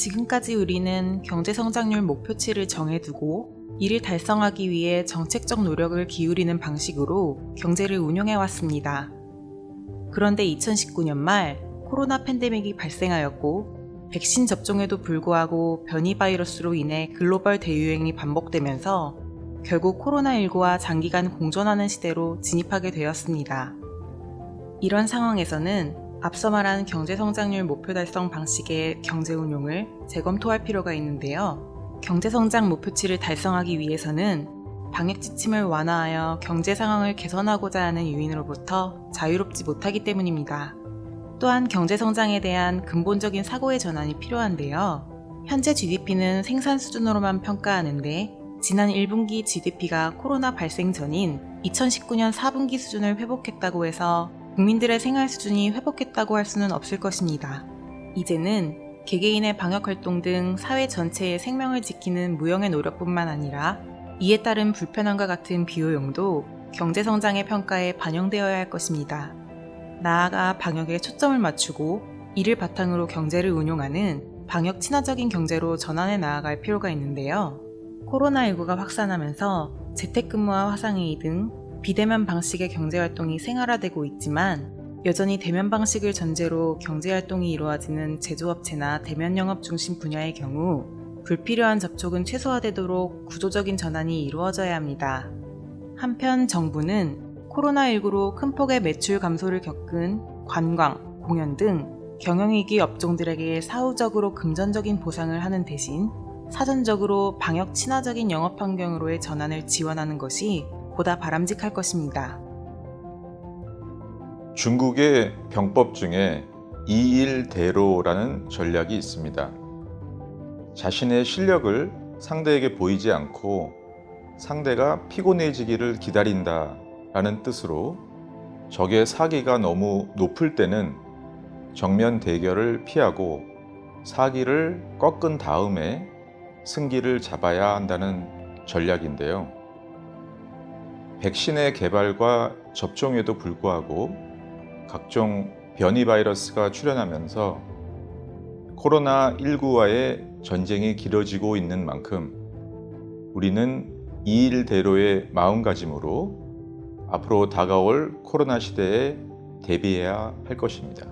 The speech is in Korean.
지금까지 우리는 경제성장률 목표치를 정해두고 이를 달성하기 위해 정책적 노력을 기울이는 방식으로 경제를 운용해 왔습니다. 그런데 2019년 말 코로나 팬데믹이 발생하였고 백신 접종에도 불구하고 변이 바이러스로 인해 글로벌 대유행이 반복되면서 결국 코로나19와 장기간 공존하는 시대로 진입하게 되었습니다. 이런 상황에서는 앞서 말한 경제성장률 목표 달성 방식의 경제 운용을 재검토할 필요가 있는데요. 경제성장 목표치를 달성하기 위해서는 방역 지침을 완화하여 경제 상황을 개선하고자 하는 유인으로부터 자유롭지 못하기 때문입니다. 또한 경제성장에 대한 근본적인 사고의 전환이 필요한데요. 현재 GDP는 생산 수준으로만 평가하는데 지난 1분기 GDP가 코로나 발생 전인 2019년 4분기 수준을 회복했다고 해서 국민들의 생활 수준이 회복했다고 할 수는 없을 것입니다. 이제는 개개인의 방역활동 등 사회 전체의 생명을 지키는 무형의 노력뿐만 아니라 이에 따른 불편함과 같은 비효용도 경제성장의 평가에 반영되어야 할 것입니다. 나아가 방역에 초점을 맞추고 이를 바탕으로 경제를 운용하는 방역 친화적인 경제로 전환해 나아갈 필요가 있는데요. 코로나19가 확산하면서 재택근무와 화상회의 등 비대면 방식의 경제활동이 생활화되고 있지만 여전히 대면 방식을 전제로 경제활동이 이루어지는 제조업체나 대면 영업 중심 분야의 경우 불필요한 접촉은 최소화되도록 구조적인 전환이 이루어져야 합니다. 한편 정부는 코로나19로 큰 폭의 매출 감소를 겪은 관광, 공연 등 경영위기 업종들에게 사후적으로 금전적인 보상을 하는 대신 사전적으로 방역 친화적인 영업 환경으로의 전환을 지원하는 것이 보다 바람직할 것입니다. 중국의 병법 중에 2일대로라는 전략이 있습니다. 자신의 실력을 상대에게 보이지 않고 상대가 피곤해지기를 기다린다 라는 뜻으로 적의 사기가 너무 높을 때는 정면 대결을 피하고 사기를 꺾은 다음에 승기를 잡아야 한다는 전략인데요. 백신의 개발과 접종에도 불구하고 각종 변이 바이러스가 출현하면서 코로나19와의 전쟁이 길어지고 있는 만큼 우리는 2일대로의 마음가짐으로 앞으로 다가올 코로나 시대에 대비해야 할 것입니다.